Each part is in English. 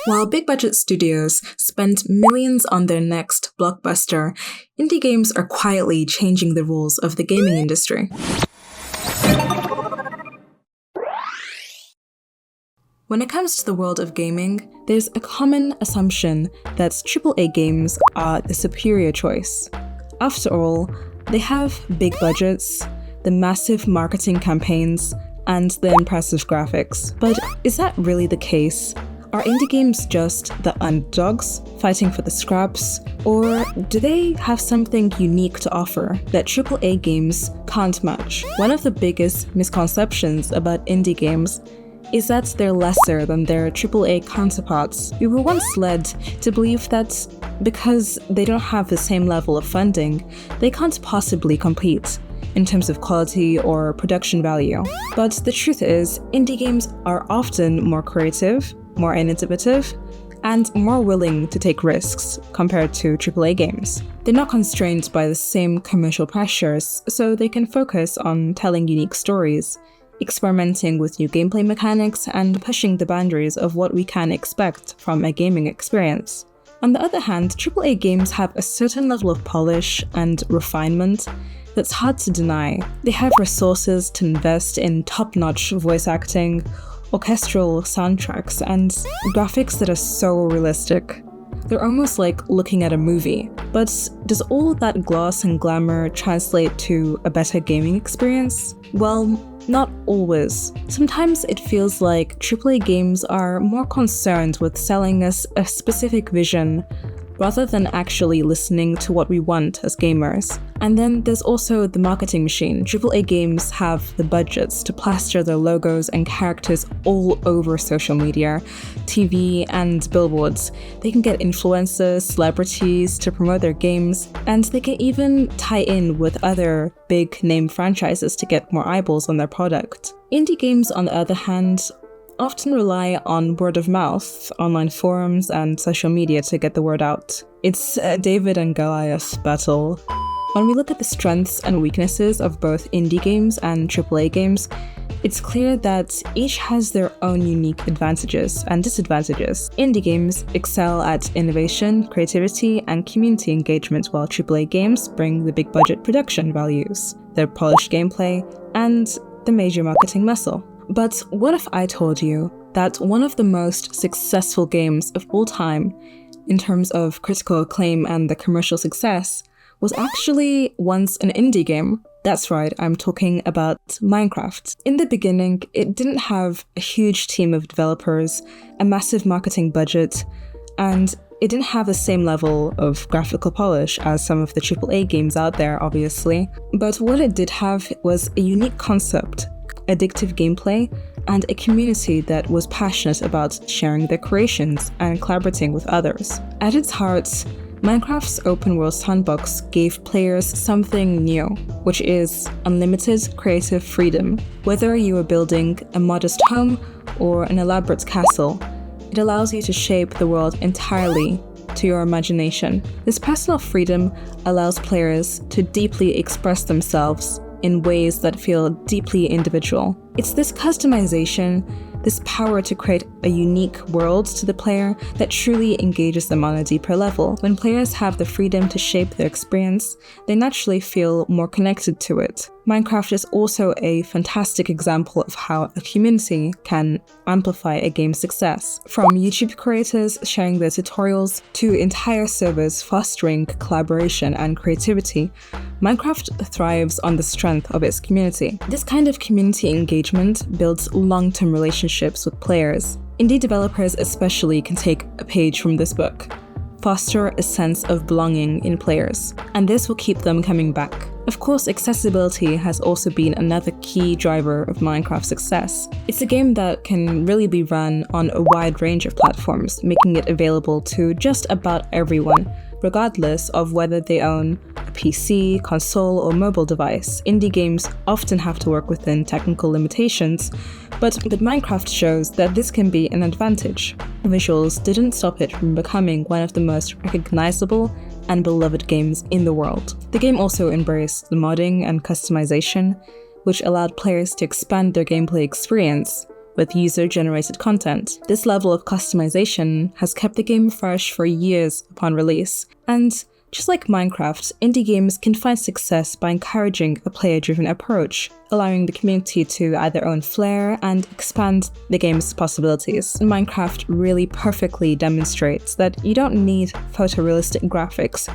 While big-budget studios spend millions on their next blockbuster, indie games are quietly changing the rules of the gaming industry. When it comes to the world of gaming, there's a common assumption that AAA games are the superior choice. After all, they have big budgets, the massive marketing campaigns, and the impressive graphics. But is that really the case? Are indie games just the underdogs fighting for the scraps? Or do they have something unique to offer that AAA games can't match? One of the biggest misconceptions about indie games is that they're lesser than their AAA counterparts. We were once led to believe that because they don't have the same level of funding, they can't possibly compete in terms of quality or production value. But the truth is, indie games are often more creative, more innovative, and more willing to take risks compared to AAA games. They're not constrained by the same commercial pressures, so they can focus on telling unique stories, experimenting with new gameplay mechanics, and pushing the boundaries of what we can expect from a gaming experience. On the other hand, AAA games have a certain level of polish and refinement that's hard to deny. They have resources to invest in top-notch voice acting, orchestral soundtracks, and graphics that are so realistic. They're almost like looking at a movie. But does all that gloss and glamour translate to a better gaming experience? Well, not always. Sometimes it feels like AAA games are more concerned with selling us a specific vision rather than actually listening to what we want as gamers. And then there's also the marketing machine. AAA games have the budgets to plaster their logos and characters all over social media, TV, and billboards. They can get influencers, celebrities to promote their games, and they can even tie in with other big name franchises to get more eyeballs on their product. Indie games, on the other hand, often rely on word of mouth, online forums, and social media to get the word out. It's a David and Goliath battle. When we look at the strengths and weaknesses of both indie games and AAA games, it's clear that each has their own unique advantages and disadvantages. Indie games excel at innovation, creativity, and community engagement, while AAA games bring the big budget production values, their polished gameplay, and the major marketing muscle. But what if I told you that one of the most successful games of all time, in terms of critical acclaim and the commercial success, was actually once an indie game? That's right, I'm talking about Minecraft. In the beginning, it didn't have a huge team of developers, a massive marketing budget, and it didn't have the same level of graphical polish as some of the AAA games out there, obviously. But what it did have was a unique concept, addictive gameplay, and a community that was passionate about sharing their creations and collaborating with others. At its heart, Minecraft's open-world sandbox gave players something new, which is unlimited creative freedom. Whether you are building a modest home or an elaborate castle, it allows you to shape the world entirely to your imagination. This personal freedom allows players to deeply express themselves in ways that feel deeply individual. It's this customization, this power to create a unique world to the player that truly engages them on a deeper level. When players have the freedom to shape their experience, they naturally feel more connected to it. Minecraft is also a fantastic example of how a community can amplify a game's success. From YouTube creators sharing their tutorials to entire servers fostering collaboration and creativity, Minecraft thrives on the strength of its community. This kind of community engagement builds long-term relationships with players. Indie developers especially can take a page from this book. Foster a sense of belonging in players, and this will keep them coming back. Of course, accessibility has also been another key driver of Minecraft's success. It's a game that can really be run on a wide range of platforms, making it available to just about everyone, regardless of whether they own a PC, console, or mobile device. Indie games often have to work within technical limitations, but Minecraft shows that this can be an advantage. Visuals didn't stop it from becoming one of the most recognizable and beloved games in the world. The game also embraced the modding and customization, which allowed players to expand their gameplay experience with user-generated content. This level of customization has kept the game fresh for years upon release, and just like Minecraft, indie games can find success by encouraging a player-driven approach, allowing the community to add their own flair and expand the game's possibilities. Minecraft really perfectly demonstrates that you don't need photorealistic graphics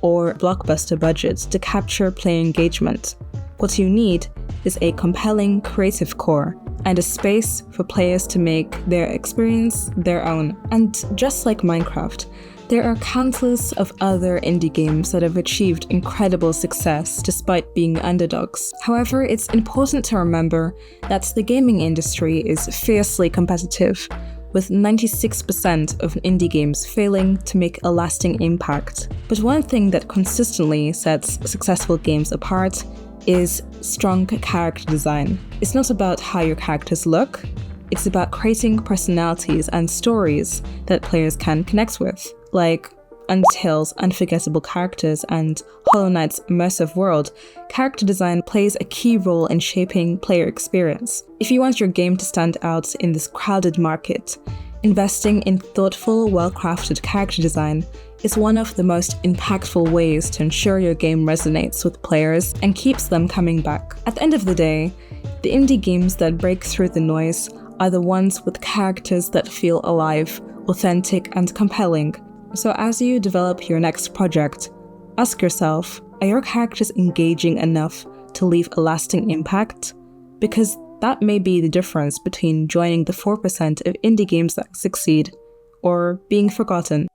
or blockbuster budgets to capture player engagement. What you need is a compelling creative core and a space for players to make their experience their own. And just like Minecraft, there are countless of other indie games that have achieved incredible success despite being underdogs. However, it's important to remember that the gaming industry is fiercely competitive, with 96% of indie games failing to make a lasting impact. But one thing that consistently sets successful games apart is strong character design. It's not about how your characters look, it's about creating personalities and stories that players can connect with. Like Undertale's unforgettable characters and Hollow Knight's immersive world, character design plays a key role in shaping player experience. If you want your game to stand out in this crowded market, investing in thoughtful, well-crafted character design is one of the most impactful ways to ensure your game resonates with players and keeps them coming back. At the end of the day, the indie games that break through the noise are the ones with characters that feel alive, authentic, and compelling. So as you develop your next project, ask yourself, are your characters engaging enough to leave a lasting impact? Because that may be the difference between joining the 4% of indie games that succeed or being forgotten.